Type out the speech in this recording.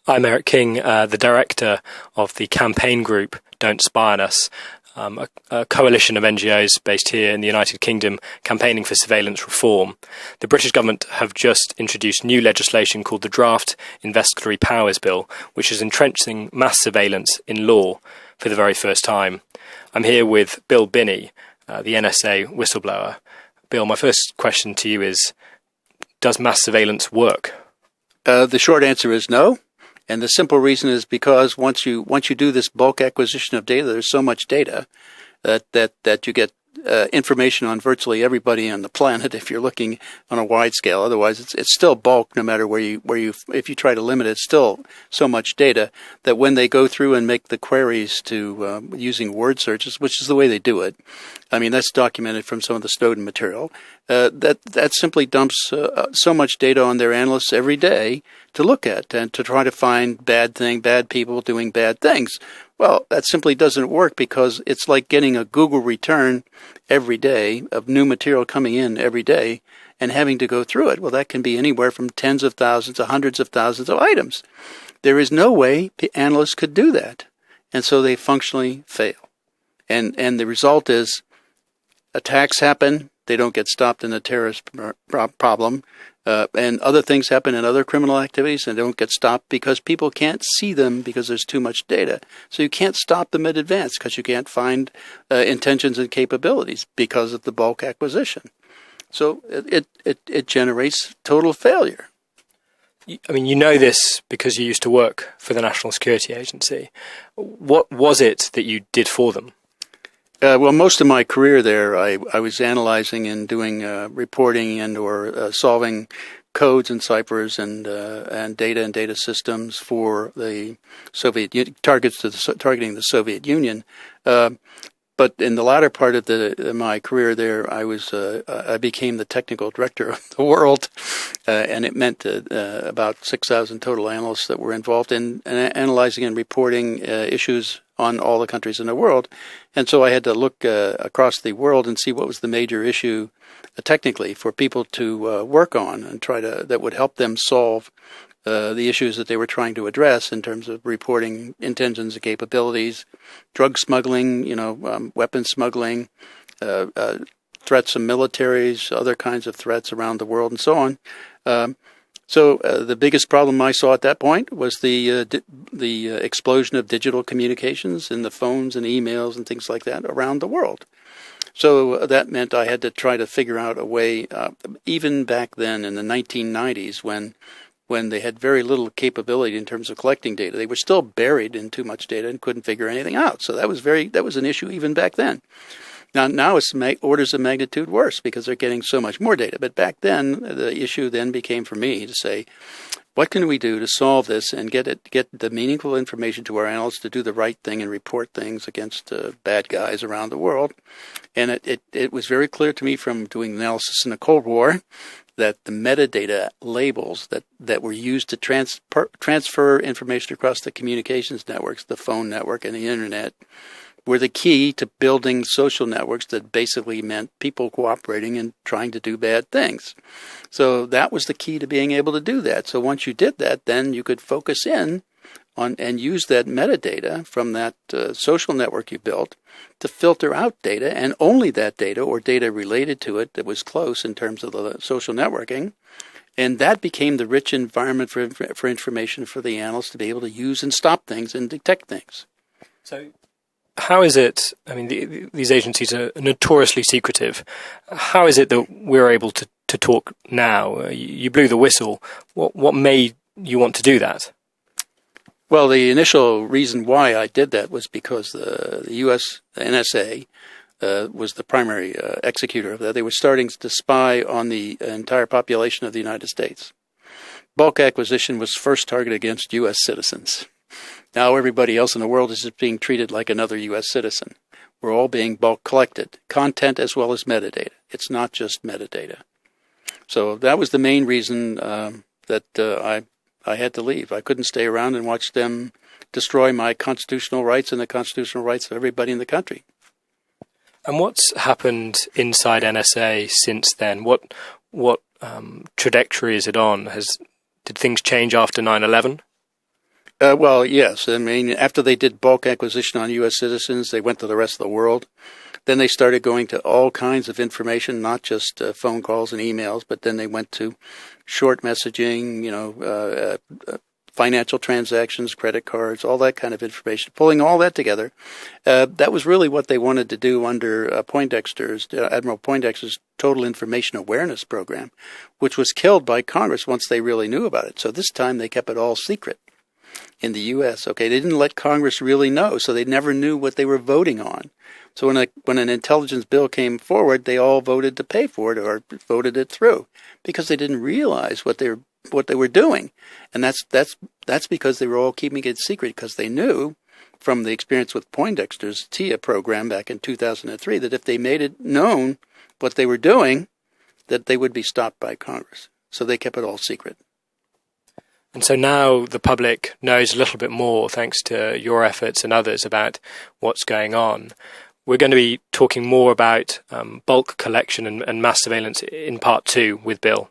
I'm Eric King, the director of the campaign group Don't Spy on Us, a coalition of NGOs based here in the United Kingdom campaigning for surveillance reform. The British government have just introduced new legislation called the Draft Investigatory Powers Bill, which is entrenching mass surveillance in law for the very first time. I'm here with Bill Binney, the NSA whistleblower. Bill, my first question to you is, does mass surveillance work? The short answer is no. And the simple reason is because once you do this bulk acquisition of data, there's so much data that you get information on virtually everybody on the planet if you're looking on a wide scale. Otherwise, it's still bulk no matter if you try to limit it, it's still so much data that when they go through and make the queries to using word searches, which is the way they do it, I mean, that's documented from some of the Snowden material, that simply dumps so much data on their analysts every day to look at and to try to find bad people doing bad things. Well, that simply doesn't work because it's like getting a Google return every day of new material coming in every day and having to go through it. Well, that can be anywhere from tens of thousands to hundreds of thousands of items. There is no way analysts could do that. And so they functionally fail. And the result is attacks happen. They don't get stopped in the terrorist problem. And other things happen in other criminal activities and they don't get stopped because people can't see them because there's too much data. So you can't stop them in advance because you can't find intentions and capabilities because of the bulk acquisition. So it generates total failure. I mean, you know this because you used to work for the National Security Agency. What was it that you did for them? Well, most of my career there, I was analyzing and doing reporting and or solving codes and ciphers and data systems for the targeting the Soviet Union. But in the latter part of my career there, I became the technical director of the world, and it meant about 6,000 total analysts that were involved in analyzing and reporting issues on all the countries in the world. And so I had to look across the world and see what was the major issue technically for people to work on and that would help them solve the issues that they were trying to address in terms of reporting intentions and capabilities, drug smuggling, weapons smuggling, threats of militaries, other kinds of threats around the world, and so on. So the biggest problem I saw at that point was the explosion of digital communications and the phones and emails and things like that around the world. So that meant I had to try to figure out a way, even back then in the 1990s when they had very little capability in terms of collecting data. They were still buried in too much data and couldn't figure anything out. So that was an issue even back then. Now it's orders of magnitude worse because they're getting so much more data. But back then, the issue then became for me to say, what can we do to solve this and get the meaningful information to our analysts to do the right thing and report things against bad guys around the world? And it was very clear to me from doing analysis in the Cold War that the metadata labels that were used to transfer information across the communications networks, the phone network and the internet, were the key to building social networks that basically meant people cooperating and trying to do bad things. So that was the key to being able to do that. So once you did that, then you could focus in on and use that metadata from that social network you built to filter out data, and only that data or data related to it that was close in terms of the social networking. And that became the rich environment for information for the analysts to be able to use and stop things and detect things. So how is it, I mean, these agencies are notoriously secretive. How is it that we're able to talk now? You blew the whistle. What made you want to do that? Well, the initial reason why I did that was because the U.S. NSA was the primary executor of that. They were starting to spy on the entire population of the United States. Bulk acquisition was first targeted against U.S. citizens. Now everybody else in the world is just being treated like another U.S. citizen. We're all being bulk collected, content as well as metadata. It's not just metadata. So that was the main reason that I had to leave. I couldn't stay around and watch them destroy my constitutional rights and the constitutional rights of everybody in the country. And what's happened inside NSA since then? What trajectory is it on? Did things change after 9/11? Well, yes. I mean, after they did bulk acquisition on U.S. citizens, they went to the rest of the world. Then they started going to all kinds of information, not just phone calls and emails, but then they went to short messaging, financial transactions, credit cards, all that kind of information, pulling all that together. That was really what they wanted to do under Admiral Poindexter's Total Information Awareness Program, which was killed by Congress once they really knew about it. So this time they kept it all secret in the U.S. Okay, they didn't let Congress really know, so they never knew what they were voting on. So when an intelligence bill came forward, they all voted to pay for it or voted it through because they didn't realize what they were doing, and that's because they were all keeping it secret because they knew from the experience with Poindexter's TIA program back in 2003 that if they made it known what they were doing, that they would be stopped by Congress. So they kept it all secret. And so now the public knows a little bit more, thanks to your efforts and others, about what's going on. We're going to be talking more about bulk collection and mass surveillance in part 2 with Bill.